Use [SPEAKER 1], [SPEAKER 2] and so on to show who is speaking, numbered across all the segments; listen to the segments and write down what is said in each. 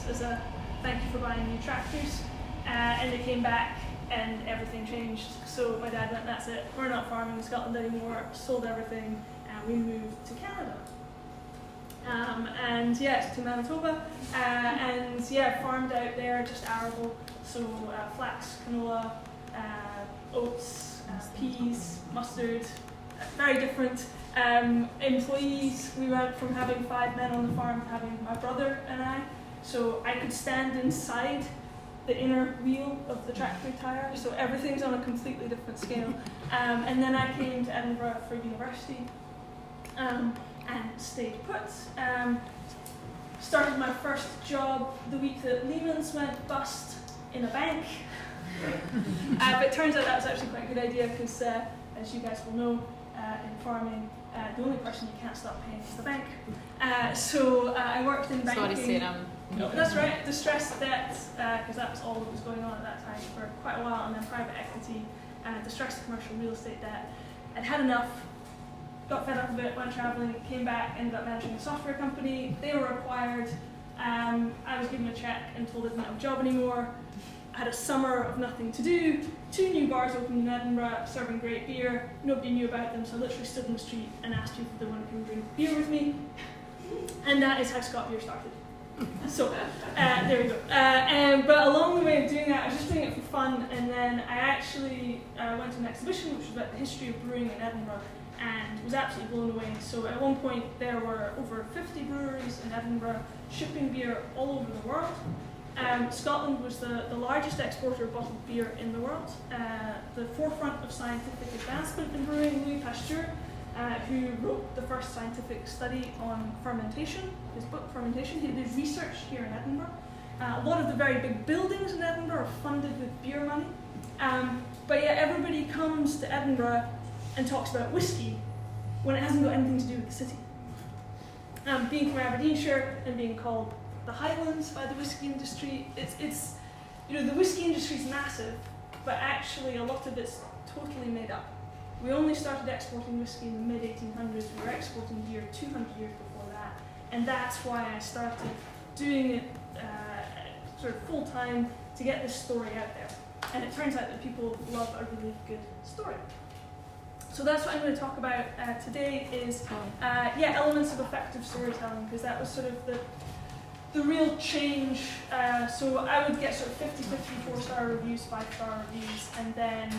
[SPEAKER 1] as a thank you for buying new tractors, and they came back and everything changed. So my dad went, that's it, we're not farming in Scotland anymore, sold everything, and we moved to Canada. And yeah, to Manitoba, and yeah, farmed out there, just arable, so flax, canola, oats, peas, mustard, very different. Employees, we went from having 5 men on the farm to having my brother and I, so I could stand inside the inner wheel of the tractor tyre, so everything's on a completely different scale. And then I came to Edinburgh for university, and stayed put. Started my first job the week that Lehman's went bust in a bank. But it turns out that was actually quite a good idea because, as you guys will know, in farming, the only person you can't stop paying is the bank. So I worked in banking.
[SPEAKER 2] Sorry, Sara.
[SPEAKER 1] No, that's right, distressed debt, because that was all that was going on at that time for quite a while, and then private equity, distressed commercial real estate debt. I'd had enough, got fed up of it, went travelling, came back, ended up managing a software company. They were acquired. I was given a check and told I didn't have a job anymore. I had a summer of nothing to do. 2 new bars opened in Edinburgh, serving great beer. Nobody knew about them, so I literally stood in the street and asked people if they wanted to come drink beer with me. And that is how Scotbeer started. So, there we go. But along the way of doing that, I was just doing it for fun, and then I actually went to an exhibition which was about the history of brewing in Edinburgh, and was absolutely blown away. So at one point there were over 50 breweries in Edinburgh shipping beer all over the world. Scotland was the largest exporter of bottled beer in the world. The forefront of scientific advancement in brewing, Louis Pasteur, who wrote the first scientific study on fermentation, his book Fermentation. He did research here in Edinburgh. A lot of the very big buildings in Edinburgh are funded with beer money. But yet everybody comes to Edinburgh and talks about whiskey when it hasn't got anything to do with the city. Being from Aberdeenshire and being called the Highlands by the whiskey industry, it's you know, the whiskey industry is massive, but actually a lot of it's totally made up. We only started exporting whiskey in the mid-1800s. We were exporting beer 200 years before that, and that's why I started doing it sort of full-time to get this story out there. And it turns out that people love a really good story. So that's what I'm going to talk about today is elements of effective storytelling, because that was sort of the real change. So I would get sort of 50-50 4-star reviews, 5-star reviews, and then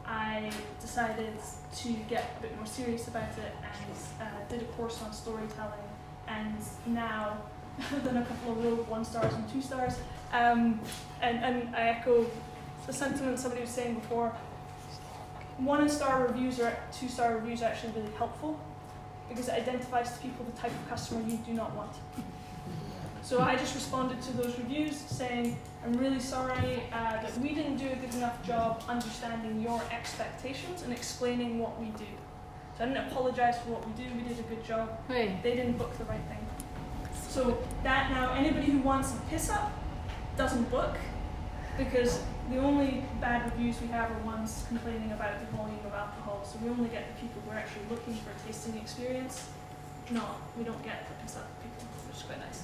[SPEAKER 1] I decided to get a bit more serious about it and did a course on storytelling, and now I've done a couple of rogue 1-stars and 2-stars, and I echo the sentiment somebody was saying before. 1-star reviews or 2-star reviews are actually really helpful because it identifies to people the type of customer you do not want. So I just responded to those reviews saying, I'm really sorry that we didn't do a good enough job understanding your expectations and explaining what we do. So I didn't apologize for what we do, we did a good job.
[SPEAKER 2] Hey.
[SPEAKER 1] They didn't book the right thing. So that now, anybody who wants a piss up doesn't book, because the only bad reviews we have are ones complaining about the volume of alcohol. So we only get the people who are actually looking for a tasting experience. We don't get the piss up people, which is quite nice.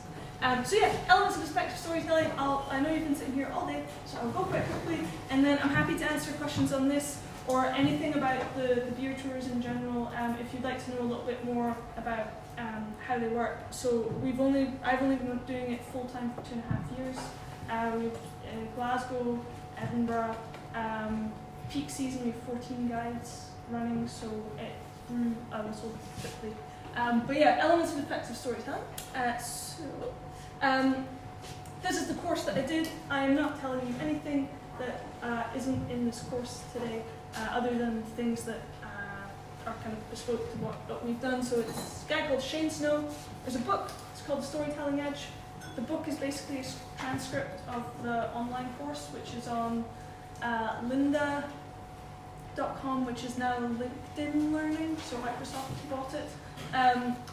[SPEAKER 1] So yeah, elements of effective storytelling. I know you've been sitting here all day, so I'll go quite quickly, and then I'm happy to answer questions on this or anything about the beer tours in general. If you'd like to know a little bit more about how they work. So I've only been doing it full time for 2.5 years. We've Glasgow, Edinburgh. Peak season we have 14 guides running, so it grew so quickly. But yeah, elements of effective storytelling. This is the course that I did. I am not telling you anything that isn't in this course today, other than things that are kind of bespoke to what we've done. So it's a guy called Shane Snow. There's a book, it's called The Storytelling Edge. The book is basically a transcript of the online course, which is on lynda.com, which is now LinkedIn Learning, so Microsoft bought it.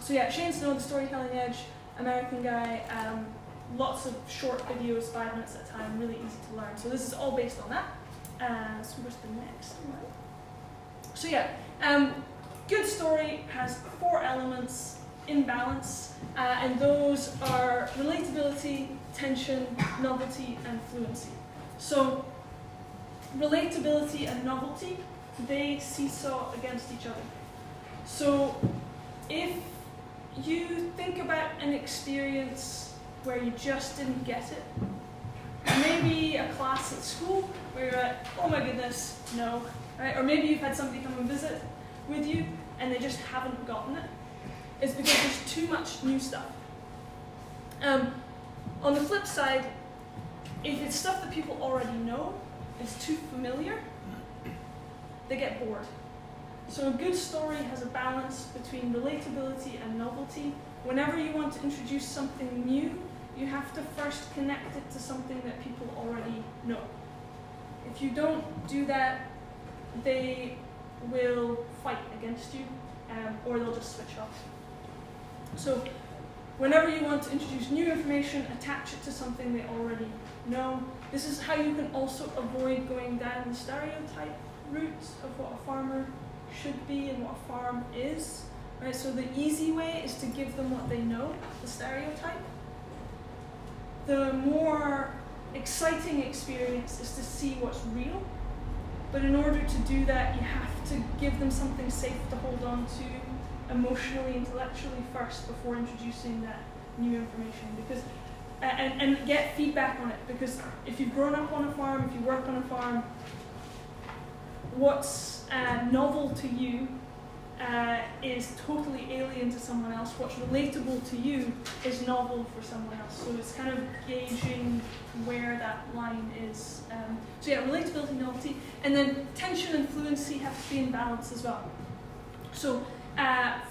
[SPEAKER 1] So yeah, Shane Snow, The Storytelling Edge, American guy, lots of short videos, 5 minutes at a time, really easy to learn. So this is all based on that. So where's the next one? So yeah, good story has 4 elements in balance, and those are relatability, relatability, tension, novelty, and fluency. So relatability and novelty, they seesaw against each other. So if you think about an experience where you just didn't get it, maybe a class at school where you're like, oh my goodness, no, right? Or maybe you've had somebody come and visit with you and they just haven't gotten it. It's because there's too much new stuff. On the flip side, if it's stuff that people already know, it's too familiar, they get bored. So a good story has a balance between relatability and novelty. Whenever you want to introduce something new, you have to first connect it to something that people already know. If you don't do that, they will fight against you, or they'll just switch off. So whenever you want to introduce new information, attach it to something they already know. This is how you can also avoid going down the stereotype route of what a farmer should be and what a farm is. Right? So the easy way is to give them what they know, the stereotype. The more exciting experience is to see what's real. But in order to do that, you have to give them something safe to hold on to emotionally, intellectually first before introducing that new information. Because and get feedback on it. Because if you've grown up on a farm, if you work on a farm, what's novel to you is totally alien to someone else. What's relatable to you is novel for someone else. So it's kind of gauging where that line is. So yeah, relatability, novelty, and then tension and fluency have to be in balance as well. So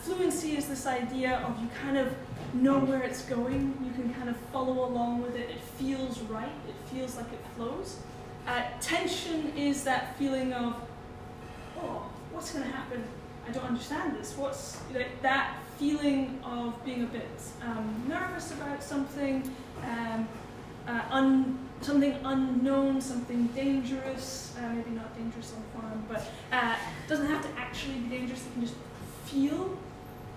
[SPEAKER 1] fluency is this idea of you kind of know where it's going. You can kind of follow along with it. It feels right. It feels like it flows. Tension is that feeling of, oh, what's going to happen? I don't understand this. What's like that feeling of being a bit nervous about something, something unknown, something dangerous. Maybe not dangerous on the farm, but it doesn't have to actually be dangerous. It can just feel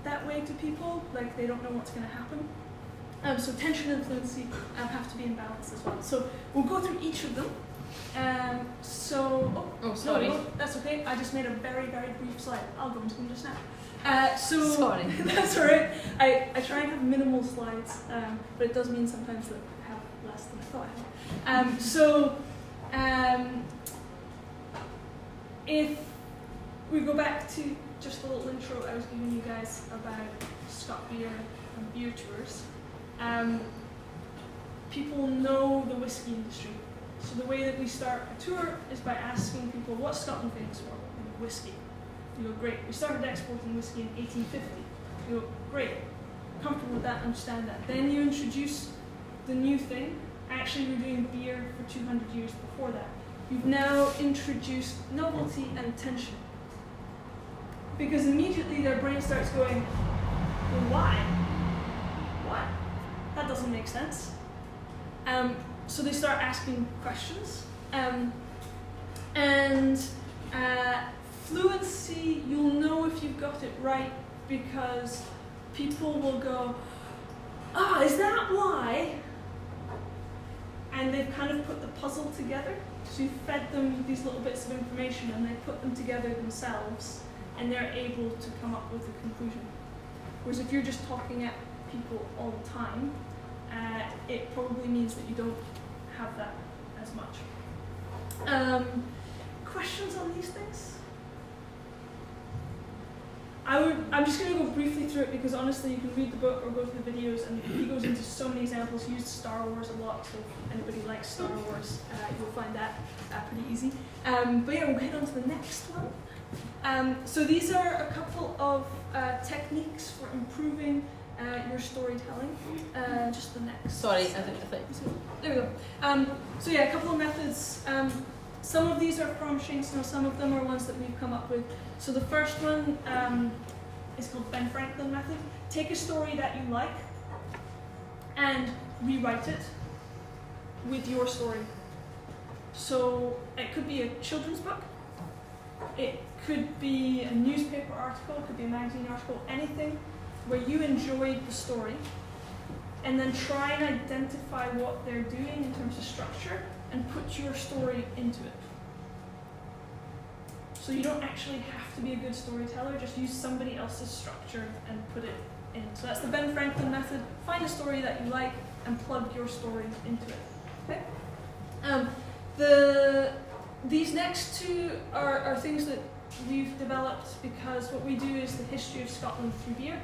[SPEAKER 1] that way to people, like they don't know what's going to happen. So tension and fluency have to be in balance as well. So we'll go through each of them.
[SPEAKER 2] Sorry.
[SPEAKER 1] No, that's okay. I just made a very, very brief slide. I'll go into them just now.
[SPEAKER 2] Sorry.
[SPEAKER 1] That's all right. I try and have minimal slides, but it does mean sometimes that I have less than I thought I had. If we go back to just the little intro I was giving you guys about Scotbeer and beer tours, people know the whiskey industry. So the way that we start a tour is by asking people, what's Scotland famous for? Whiskey. You go, great. We started exporting whiskey in 1850. You go, great. Comfortable with that, understand that. Then you introduce the new thing. Actually, we're doing beer for 200 years before that. You've now introduced novelty and tension. Because immediately their brain starts going, well, why? Why? That doesn't make sense. So they start asking questions. Fluency, you'll know if you've got it right because people will go, is that why? And they've kind of put the puzzle together. So you've fed them these little bits of information and they put them together themselves and they're able to come up with a conclusion. Whereas if you're just talking at people all the time, it probably means that you don't have that as much. Questions on these things? I'm just going to go briefly through it because honestly you can read the book or go through the videos and he goes into so many examples. He used Star Wars a lot, so if anybody likes Star Wars, you'll find that pretty easy. But yeah, we'll head on to the next one. So these are a couple of techniques for improving your storytelling. Just the next.
[SPEAKER 2] Sorry,
[SPEAKER 1] slide.
[SPEAKER 2] I think.
[SPEAKER 1] There we go. So yeah, a couple of methods. Some of these are from Shankston, some of them are ones that we've come up with. So the first one is called Ben Franklin method. Take a story that you like and rewrite it with your story. So it could be a children's book, it could be a newspaper article, it could be a magazine article, anything where you enjoyed the story, and then try and identify what they're doing in terms of structure and put your story into it. So you don't actually have to be a good storyteller, just use somebody else's structure and put it in. So that's the Ben Franklin method. Find a story that you like and plug your story into it. Okay? These next two are things that we've developed because what we do is the history of Scotland through beer.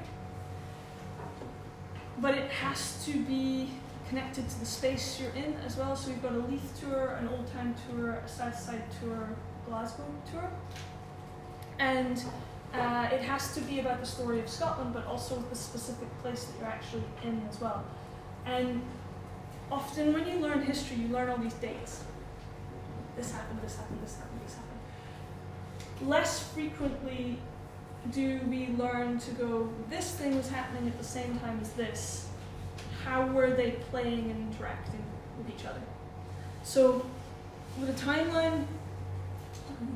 [SPEAKER 1] But it has to be connected to the space you're in as well. So we've got a Leith tour, an Old Town tour, a South Side tour, Glasgow tour. And it has to be about the story of Scotland, but also the specific place that you're actually in as well. And often when you learn history, you learn all these dates. This happened, this happened, this happened, this happened. Less frequently do we learn to go, this thing was happening at the same time as this. How were they playing and interacting with each other? So with a timeline,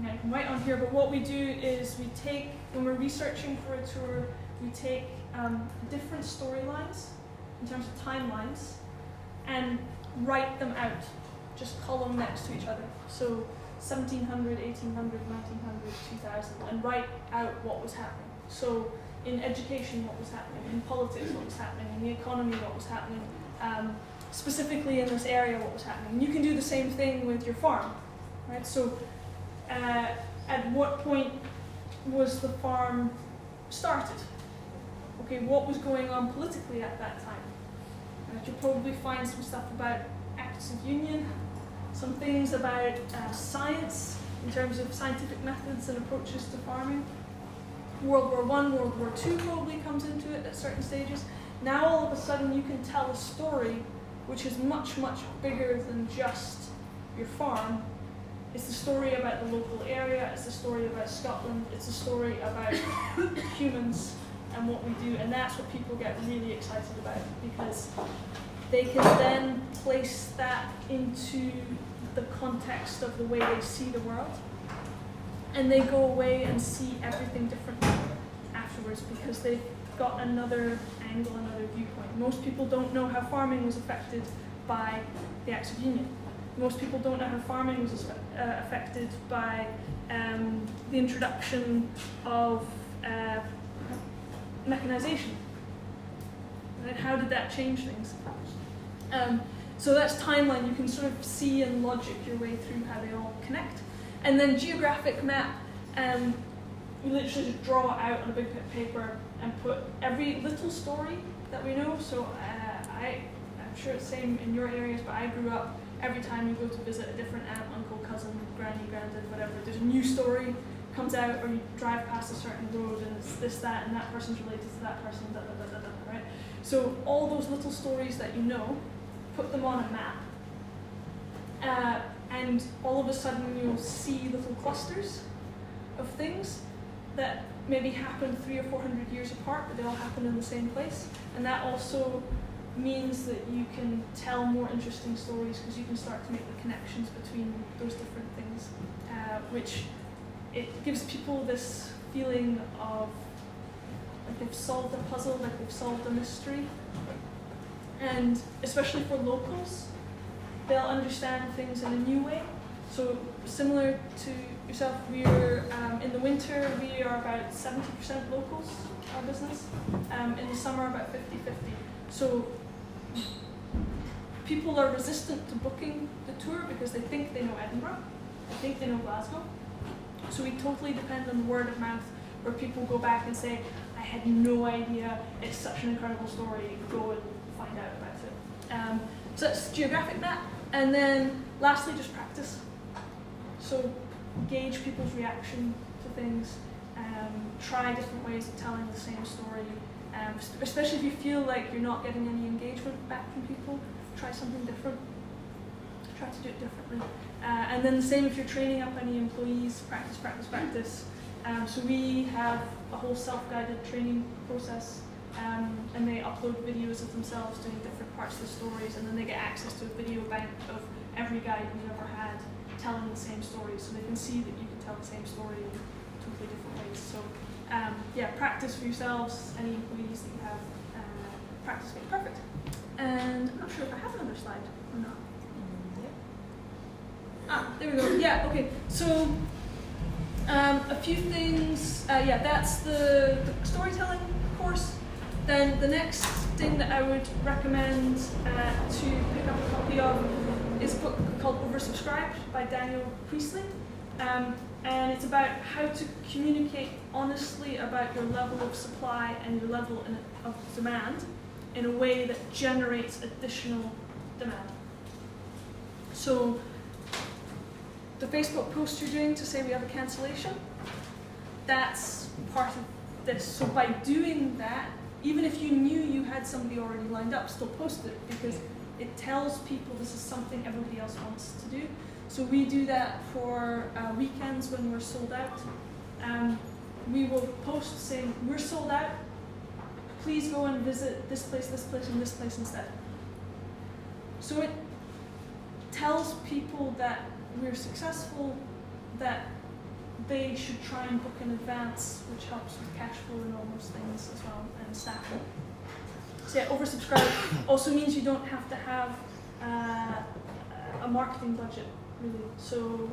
[SPEAKER 1] I can write on here, but what we do is we take, when we're researching for a tour, we take different storylines in terms of timelines and write them out, just column next to each other. So 1700, 1800, 1900, 2000, and write out what was happening. So in education, what was happening, in politics, what was happening, in the economy, what was happening, specifically in this area, what was happening. And you can do the same thing with your farm, right? So at what point was the farm started? Okay, what was going on politically at that time? You'll probably find some stuff about Acts of Union, some things about science in terms of scientific methods and approaches to farming. World War I, World War II probably comes into it at certain stages. Now all of a sudden you can tell a story which is much, much bigger than just your farm. It's the story about the local area, it's the story about Scotland, it's the story about humans and what we do, and that's what people get really excited about, because they can then place that into the context of the way they see the world, and they go away and see everything differently afterwards because they've got another angle, another viewpoint. Most people don't know how farming was affected by the Acts of Union. Most people don't know how farming was affected by the introduction of mechanization. Right? How did that change things? So that's timeline. You can sort of see and logic your way through how they all connect. And then geographic map, we literally just draw it out on a big bit of paper and put every little story that we know. So I'm sure it's the same in your areas, but I grew up, every time you go to visit a different aunt, uncle, cousin, granny, granddad, whatever, there's a new story comes out, or you drive past a certain road and it's this, that, and that person's related to that person, da, da, da, da, da, right? So all those little stories that you know, put them on a map, and all of a sudden you'll see little clusters of things that maybe happened 300 or 400 years apart, but they all happen in the same place. And that also means that you can tell more interesting stories because you can start to make the connections between those different things, which it gives people this feeling of like they've solved a puzzle, like they've solved a mystery. And especially for locals, they'll understand things in a new way. So similar to yourself, we're in the winter we are about 70% locals, our business. In the summer about 50-50. So people are resistant to booking the tour because they think they know Edinburgh, they think they know Glasgow. So we totally depend on word of mouth, where people go back and say, I had no idea, it's such an incredible story, go and find out about it. So that's geographic map. And then lastly, just practice. So gauge people's reaction to things, try different ways of telling the same story, especially if you feel like you're not getting any engagement back from people, try something different, try to do it differently. And then the same if you're training up any employees, practice, practice, practice. So we have a whole self-guided training process, and they upload videos of themselves doing different parts of the stories, and then they get access to a video bank of every guide we've ever had telling the same story, so they can see that you can tell the same story in totally different ways. So yeah, practice for yourselves, any employees that you have, practice makes perfect. And I'm not sure if I have another slide or not. There we go. Yeah, okay. So a few things. Yeah, that's the storytelling course. Then the next thing that I would recommend to pick up a copy of is a book called Oversubscribed by Daniel Priestley. And it's about how to communicate honestly about your level of supply and your level of demand in a way that generates additional demand. So the Facebook post you're doing to say we have a cancellation, that's part of this. So by doing that, even if you knew you had somebody already lined up, still post it, because it tells people this is something everybody else wants to do. So we do that for weekends when we're sold out. We will post saying, we're sold out, please go and visit this place, and this place instead. So it tells people that we're successful, that they should try and book in advance, which helps with cash flow and all those things as well, and staffing. So yeah, oversubscribe also means you don't have to have a marketing budget, really. So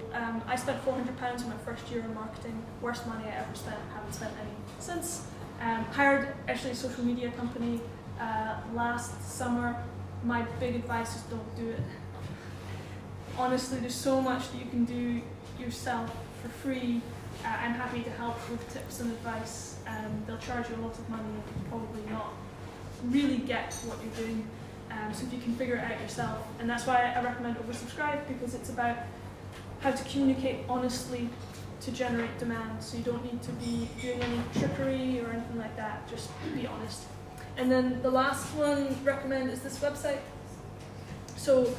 [SPEAKER 1] I spent £400 in my first year in marketing, worst money I ever spent, haven't spent any since. Hired actually a social media company last summer. My big advice is don't do it. Honestly, there's so much that you can do yourself for free. I'm happy to help with tips and advice. They'll charge you a lot of money and you'll probably not really get what you're doing. So if you can figure it out yourself, and that's why I recommend Oversubscribe, because it's about how to communicate honestly to generate demand. So you don't need to be doing any trickery or anything like that, just be honest. And then the last one recommend is this website. So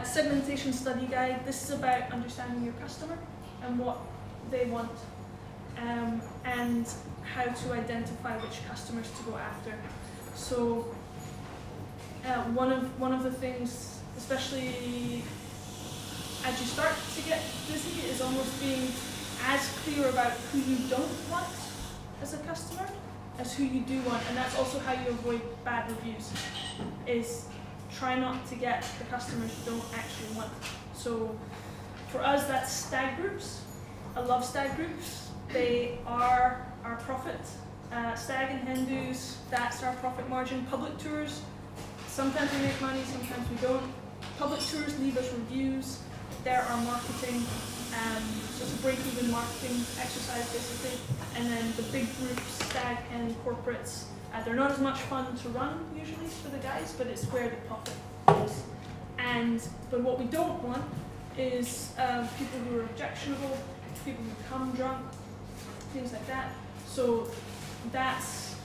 [SPEAKER 1] segmentation study guide. This is about understanding your customer and what they want, and how to identify which customers to go after. So one of the things, especially as you start to get busy, is almost being as clear about who you don't want as a customer as who you do want, and that's also how you avoid bad reviews. Is try not to get the customers you don't actually want. So for us, that's stag groups. I love stag groups. They are our profit. Stag and hen do's, that's our profit margin. Public tours, sometimes we make money, sometimes we don't. Public tours leave us reviews. They're our marketing. So it's a break-even marketing exercise, basically. And then the big groups, stag and corporates, they're not as much fun to run usually for the guys, but it's where the profit is. But what we don't want is people who are objectionable, people who come drunk, things like that. So that's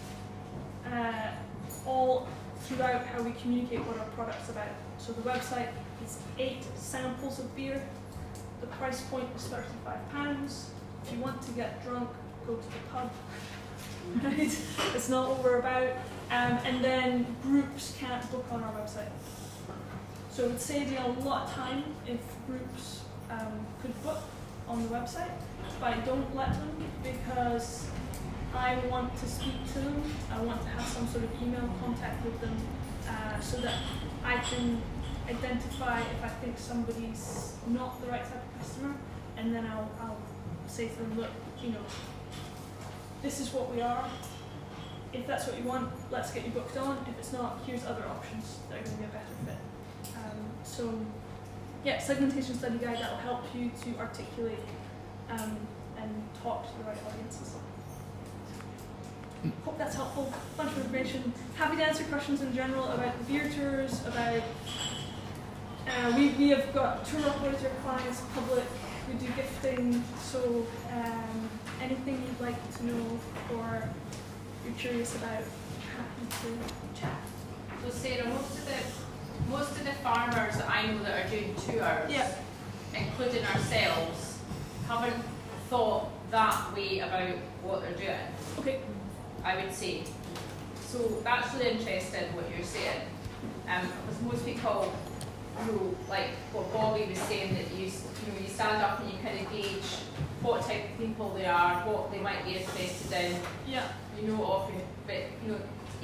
[SPEAKER 1] all throughout how we communicate what our product's about. So the website is 8 samples of beer. The price point is £35. If you want to get drunk, go to the pub. Right? It's not what we're about. And then groups can't book on our website. So it would save you a lot of time if groups could book on the website, but I don't let them because I want to speak to them. I want to have some sort of email contact with them so that I can identify if I think somebody's not the right type of customer, and then I'll say to them, look, this is what we are. If that's what you want, let's get you booked on. If it's not, here's other options that are going to be a better fit. So yeah, segmentation study guide, that will help you to articulate and talk to the right audiences. Hope that's helpful. Bunch of information. Happy to answer questions in general about the beer tours, about we have got tour operator clients, public, we do gifting, so anything you'd like to know or you're curious about, happy to chat.
[SPEAKER 2] So Sarah, most of the farmers that I know that are doing tours,
[SPEAKER 1] yeah,
[SPEAKER 2] including ourselves, haven't thought that way about what they're doing.
[SPEAKER 1] Okay.
[SPEAKER 2] I would say. So that's really interesting what you're saying. Because most people know, like what Bobby was saying, that you stand up and you kind of gauge what type of people they are, what they might be interested in.
[SPEAKER 1] Yeah.
[SPEAKER 2] But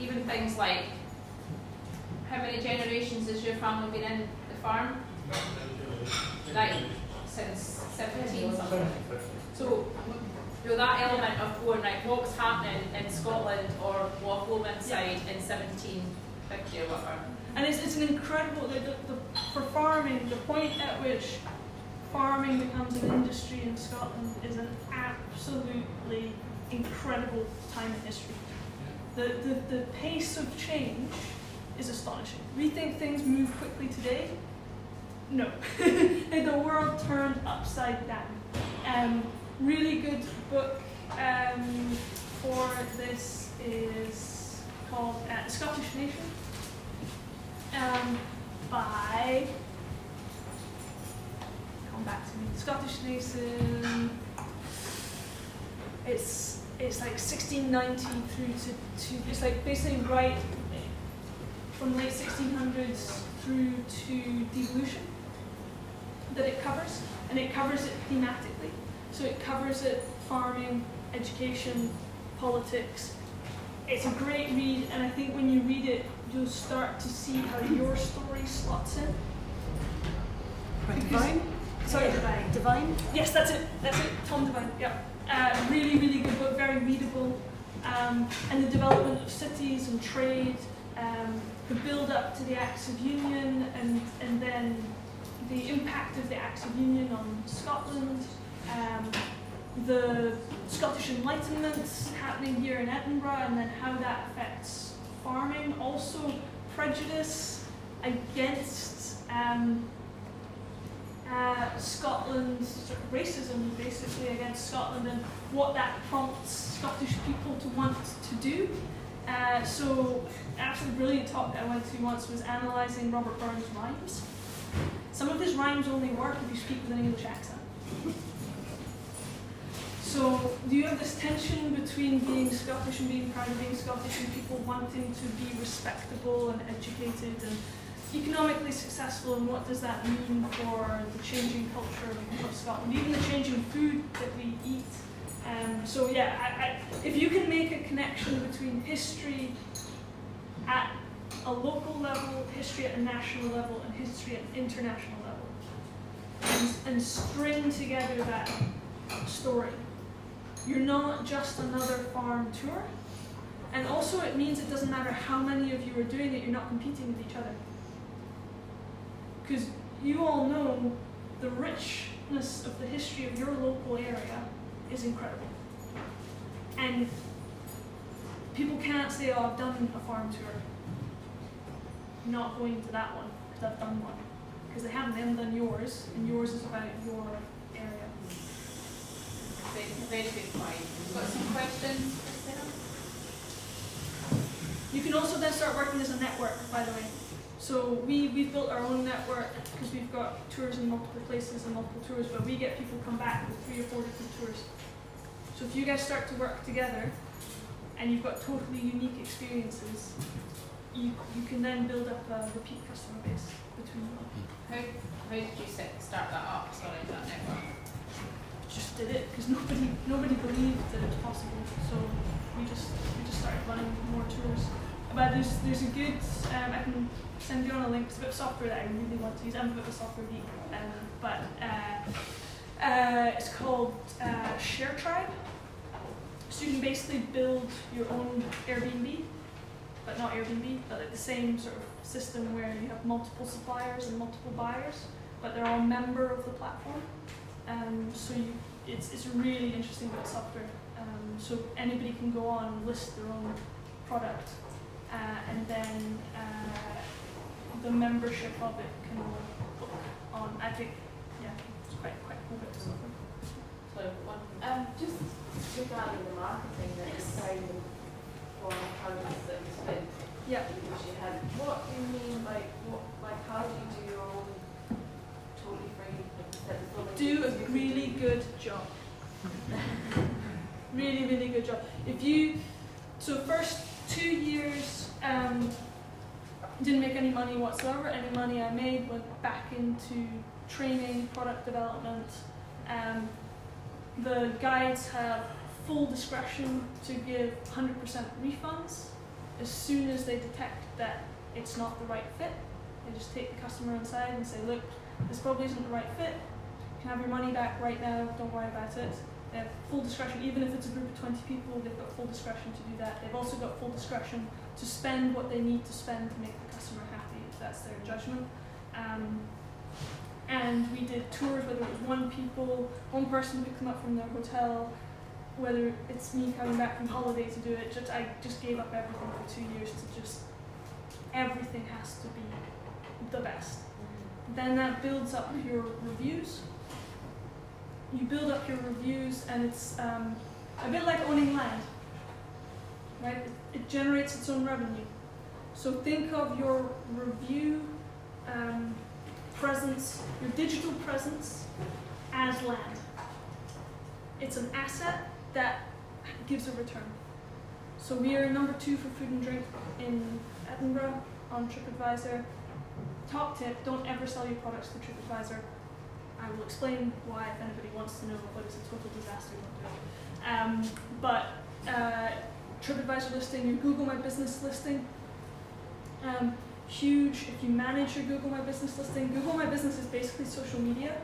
[SPEAKER 2] even things like How many generations has your family been in the farm? Like since 17 something. So that element of going, right, what's happening in Scotland or Lochlow side in 1750 or whatever.
[SPEAKER 1] And it's an incredible, for farming, the point at which farming becomes an industry in Scotland is an absolutely incredible time in history. The pace of change is astonishing. We think things move quickly today. No. The world turned upside down. Really good book for this is called The Scottish Nation by, come back to me, Scottish Nation. It's like 1690 through to it's like basically right from late 1600s through to devolution that it covers, and it covers it thematically. So it covers it farming, education, politics. It's a great read, and I think when you read it, you'll start to see how your story slots in.
[SPEAKER 3] Divine?
[SPEAKER 1] Sorry, Divine.
[SPEAKER 3] Divine?
[SPEAKER 1] Yes, that's it. Tom Divine. Yeah. Really, really good book, very readable. And the development of cities and trade, the build up to the Acts of Union, and then the impact of the Acts of Union on Scotland, the Scottish Enlightenment happening here in Edinburgh, and then how that affects farming. Also, prejudice against Scotland, sort of racism basically against Scotland, and what that prompts Scottish people to want to do. So, absolutely brilliant talk that I went to once was analysing Robert Burns' rhymes. Some of his rhymes only work if you speak with an English accent. So, do you have this tension between being Scottish and being proud of being Scottish, and people wanting to be respectable and educated and economically successful, and what does that mean for the changing culture of Scotland, even the changing food that we eat? So yeah, if you can make a connection between history at a local level, history at a national level, and history at an international level, and string together that story, you're not just another farm tour. And also it means it doesn't matter how many of you are doing it, you're not competing with each other. Because you all know the richness of the history of your local area is incredible. And people can't say, oh, I've done a farm tour. I'm not going to that one, because I've done one. Because they haven't done yours, and yours is about your area.
[SPEAKER 2] Very good point. Got some questions, Sarah?
[SPEAKER 1] You can also then start working as a network, by the way. So we've built our own network because we've got tours in multiple places and multiple tours, but we get people come back with 3 or 4 different tours. So if you guys start to work together and you've got totally unique experiences, you can then build up a repeat customer base between them.
[SPEAKER 2] How did you start that up? Sorry, that network.
[SPEAKER 1] Just did it because nobody believed that it was possible. So we just started running more tours. But there's a good I can send you on a link. It's a bit of software that I really want to use. I'm a bit of a software geek, but it's called Share Tribe. So you can basically build your own Airbnb, but not Airbnb, but like the same sort of system where you have multiple suppliers and multiple buyers, but they're all a member of the platform. So it's a really interesting bit of software. So anybody can go on and list their own product, and then the membership of it can book on. I think, yeah, it's quite cool bit of software.
[SPEAKER 2] So one.
[SPEAKER 4] Just regarding the marketing that you're saying for products that you spent,
[SPEAKER 1] Yeah.
[SPEAKER 4] because you had, what do you mean by how do you do your own totally free?
[SPEAKER 1] Do a really good job. Really, really good job. So first 2 years, didn't make any money whatsoever. Any money I made went back into training, product development. The guides have full discretion to give 100% refunds as soon as they detect that it's not the right fit. They just take the customer inside and say, look, this probably isn't the right fit. You can have your money back right now, don't worry about it. They have full discretion, even if it's a group of 20 people, they've got full discretion to do that. They've also got full discretion to spend what they need to spend to make the customer happy, if that's their judgment. And we did tours, whether it was one person picked them up from their hotel, whether it's me coming back from holiday to do it. I just gave up everything for 2 years to just, everything has to be the best. Then that builds up your reviews. You build up your reviews, and it's a bit like owning land, right? It generates its own revenue. So think of your review presence, your digital presence, as land. It's an asset that gives a return. So we are number 2 for food and drink in Edinburgh on TripAdvisor. Top tip, don't ever sell your products to TripAdvisor. I will explain why if anybody wants to know, but it's a total disaster, don't do it. But TripAdvisor listing, your Google My Business listing, huge. If you manage your Google My Business listing, Google My Business is basically social media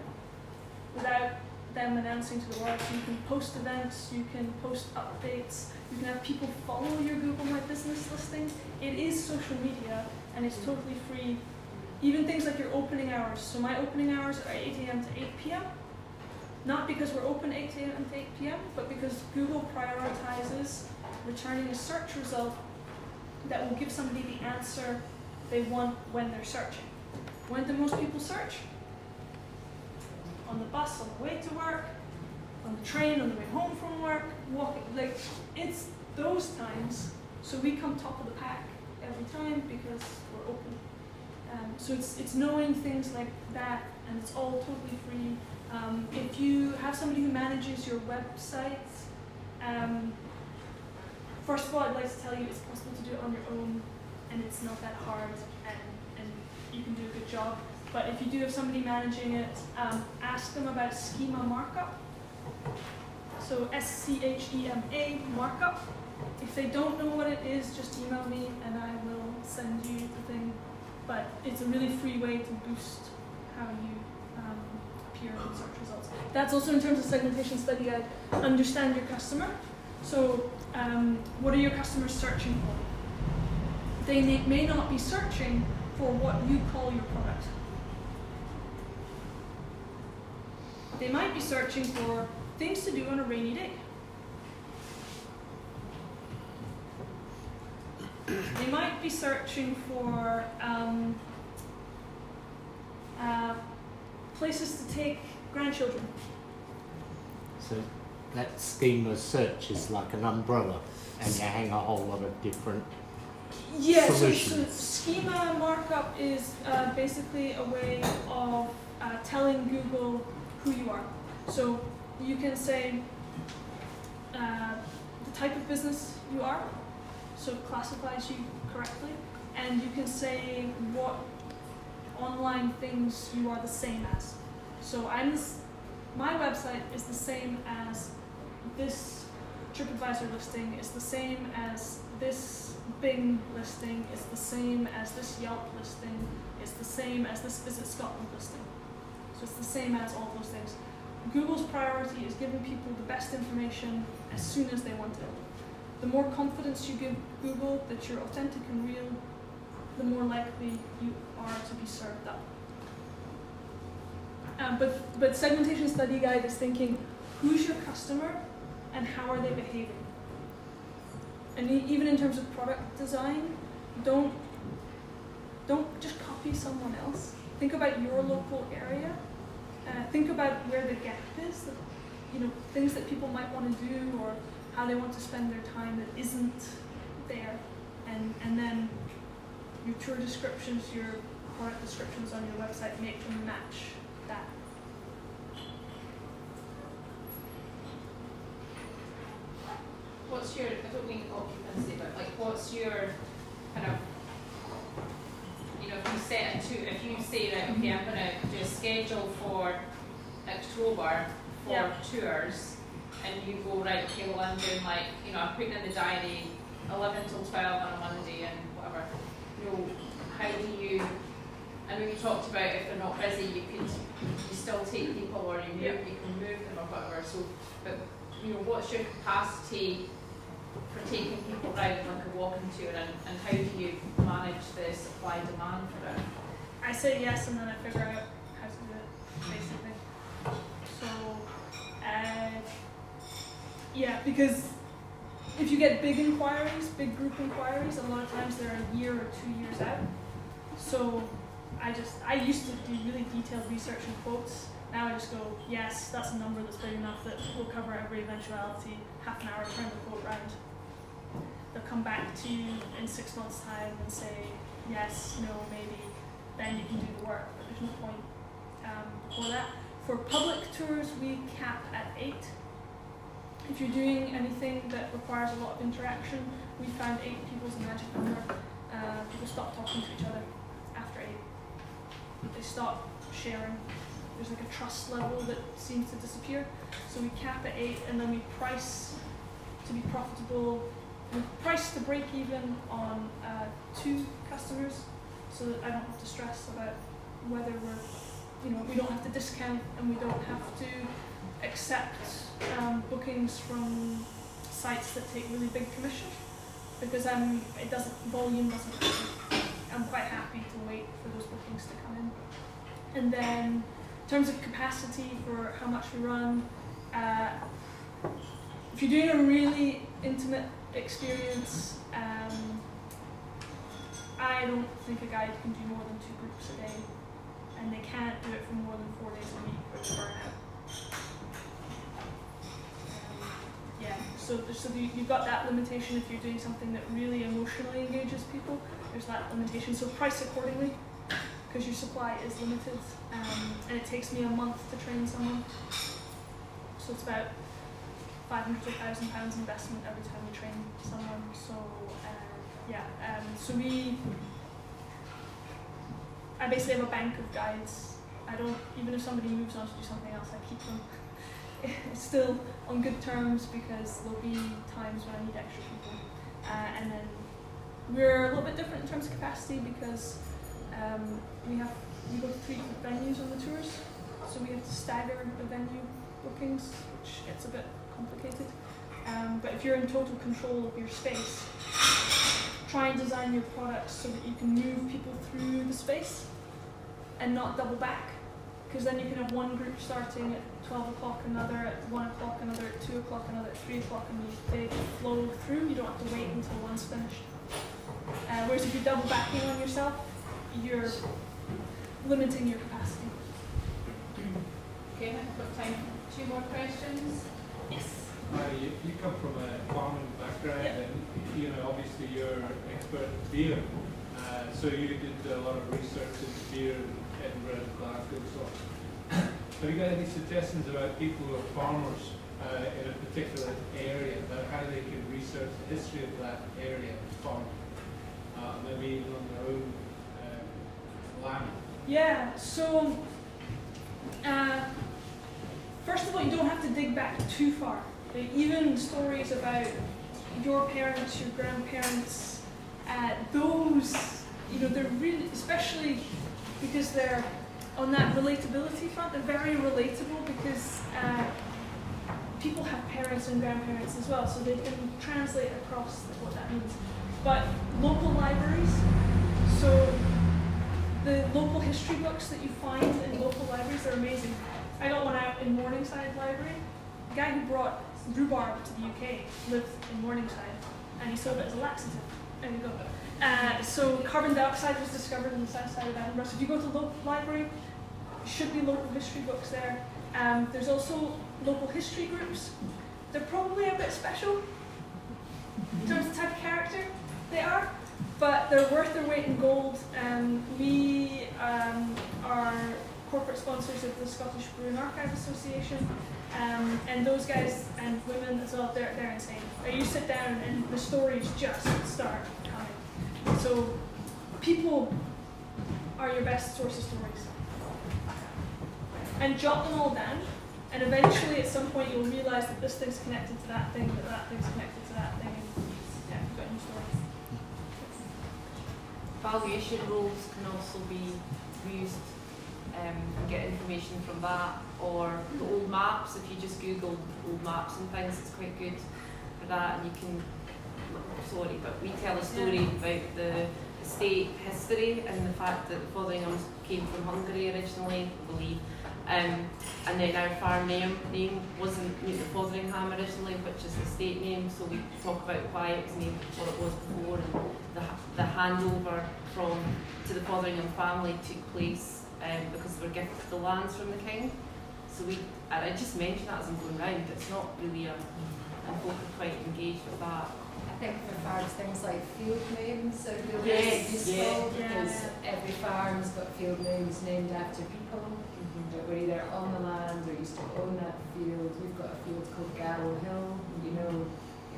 [SPEAKER 1] without them announcing to the world. So you can post events, you can post updates, you can have people follow your Google My Business listing. It is social media, and it's totally free. Even things like your opening hours. So my opening hours are 8 a.m. to 8 p.m. Not because we're open 8 a.m. to 8 p.m., but because Google prioritizes returning a search result that will give somebody the answer they want when they're searching. When do most people search? On the bus, on the way to work, on the train, on the way home from work, walking. Like, it's those times. So we come top of the pack every time because we're open. So it's knowing things like that, and it's all totally free. If you have somebody who manages your website, first of all, I'd like to tell you it's possible to do it on your own, and it's not that hard, and you can do a good job. But if you do have somebody managing it, ask them about schema markup. So SCHEMA markup. If they don't know what it is, just email me and I will send you the thing. But it's a really free way to boost how you appear in search results. That's also in terms of segmentation study guide. Understand your customer. So what are your customers searching for? They may not be searching for what you call your product. They might be searching for things to do on a rainy day. They might be searching for places to take grandchildren.
[SPEAKER 3] So that schema search is like an umbrella, and you hang a whole lot of different solutions.
[SPEAKER 1] So schema markup is basically a way of telling Google who you are. So you can say the type of business you are, so it classifies you correctly, and you can say what online things you are the same as. So my website is the same as this TripAdvisor listing, is the same as this Bing listing, is the same as this Yelp listing, is the same as this Visit Scotland listing. So it's the same as all those things. Google's priority is giving people the best information as soon as they want it. The more confidence you give Google that you're authentic and real, the more likely you are to be served up. But segmentation study guide is thinking, who's your customer and how are they behaving? And even in terms of product design, don't just copy someone else. Think about your local area. Think about where the gap is, things that people might want to do or how they want to spend their time that isn't there. And then your tour descriptions, your product descriptions on your website, make them match that.
[SPEAKER 2] What's your, I don't mean occupancy, but like what's your kind of, if you say, right, okay, I'm going to do a schedule for October for tours, and you go, right, okay, well I'm doing I'm putting in the diary 11 till 12 on a Monday and whatever. how do you, I know you talked about if they're not busy, you still take people or you can move them or whatever. So, but what's your capacity for taking people around like a walking tour, and how do you manage the supply demand for it?
[SPEAKER 1] I say yes, and then I figure out how to do it, basically. So, yeah, because if you get big inquiries, big group inquiries, a lot of times they're a year or 2 years out. So I used to do really detailed research and quotes. Now I just go, yes, that's a number that's big enough that will cover every eventuality, half an hour, turn the quote round. They'll come back to you in 6 months' time and say, yes, no, maybe, then you can do the work, but there's no point for that. For public tours, we cap at 8. If you're doing anything that requires a lot of interaction, we found 8 people's a magic number. People stop talking to each other after 8. They stop sharing. There's like a trust level that seems to disappear. So we cap at 8, and then we price to be profitable. We price to break even on 2 customers, so that I don't have to stress about whether we don't have to discount, and we don't have to accept bookings from sites that take really big commission, because volume doesn't matter. I'm quite happy to wait for those bookings to come in. And then in terms of capacity for how much we run, if you're doing a really intimate experience, I don't think a guide can do more than 2 groups a day, and they can't do it for more than 4 days a week or they burn out. Yeah, so you've got that limitation if you're doing something that really emotionally engages people. There's that limitation, so price accordingly, because your supply is limited, and it takes me a month to train someone. So it's about £500 to £1,000 investment every time we train someone. So I basically have a bank of guides. Even if somebody moves on to do something else, I keep them still on good terms, because there'll be times when I need extra people. And then we're a little bit different in terms of capacity, because we go to 3 different venues on the tours, so we have to stagger the venue bookings, which gets a bit complicated. But if you're in total control of your space, try and design your products so that you can move people through the space and not double back, because then you can have one group starting at 12 o'clock, another at 1 o'clock, another at 2 o'clock, another at 3 o'clock, and they flow through. You don't have to wait until one's finished. Whereas if you're double backing on yourself, you're limiting your capacity.
[SPEAKER 2] Okay, I've got time for 2 more questions.
[SPEAKER 1] Yes.
[SPEAKER 5] You come from a farming background,
[SPEAKER 1] yeah.
[SPEAKER 5] And obviously you're an expert in beer. So you did a lot of research into beer in Edinburgh and Glasgow. So have you got any suggestions about people who are farmers in a particular area, about how they can research the history of that area and farm, maybe even on their own land?
[SPEAKER 1] Yeah, so first of all, you don't have to dig back too far. Even stories about your parents, your grandparents, those, they're really, especially because they're on that relatability front, they're very relatable, because people have parents and grandparents as well, so they can translate across what that means. But local libraries, so the local history books that you find in local libraries are amazing. I got one out in Morningside Library. The guy who brought rhubarb to the UK lived in Morningside, and he sold it as a laxative. There you go. So carbon dioxide was discovered in the south side of Edinburgh. So if you go to the local library, there should be local history books there. There's also local history groups. They're probably a bit special in terms of the type of character they are, but they're worth their weight in gold. We are corporate sponsors of the Scottish Brewing Archive Association, and those guys and women as well, they're insane. You sit down and the stories just start coming. So people are your best source of stories. And jot them all down, and eventually at some point you'll realize that this thing's connected to that thing, that thing's connected to that thing, and yeah, you've got new stories.
[SPEAKER 6] valuation rolls can also be used and get information from that, or the old maps. If you just Google old maps and things, it's quite good for that, and you can, sorry, but we tell a story about the estate history and the fact that the Fotheringhams came from Hungary originally, I believe, and then our farm name wasn't the Fotheringham originally, which is the estate name, so we talk about why it was named what it was before, and the handover to the Fotheringham family took place because they were gifted the lands from the king. So and I just mentioned that as I'm going round, it's not really and folk are quite engaged with that.
[SPEAKER 7] I think for farms, things like field names are really useful because every farm's got field names named after people that were either on the land or used to own that field. We've got a field called Gallow Hill, you know,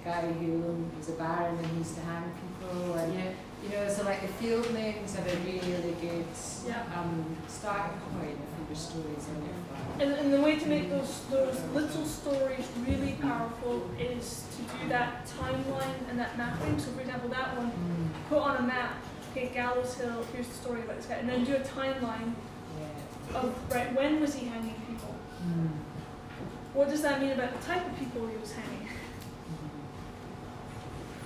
[SPEAKER 7] a guy who was a baron and he used to hang people, and you know, so like the field names are a really good starting point for your stories on your farm.
[SPEAKER 1] And the way to make those little stories really powerful is to do that timeline and that mapping. So for example, that one, put on a map, okay, Gallows Hill, here's the story about this guy, and then do a timeline of, right, when was he hanging people? What does that mean about the type of people he was hanging?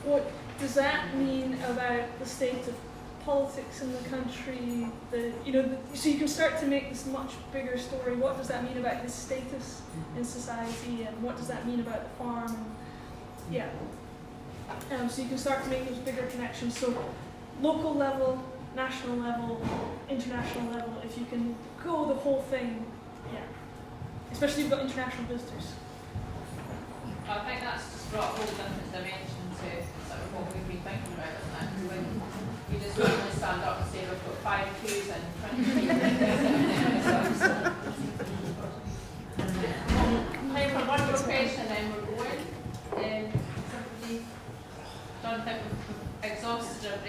[SPEAKER 1] What does that mean about the state of politics in the country? So you can start to make this much bigger story. What does that mean about his status in society, and what does that mean about the farm? So you can start to make those bigger connections. So local level, national level, international level. If you can go the whole thing, especially if you've got international visitors.
[SPEAKER 2] I think that's just brought a whole different dimension to sort of what we've been thinking about, isn't it? When you just normally stand up and say we've got 5 queues and 20 people. Time for one more question, then we're going. Somebody, John, think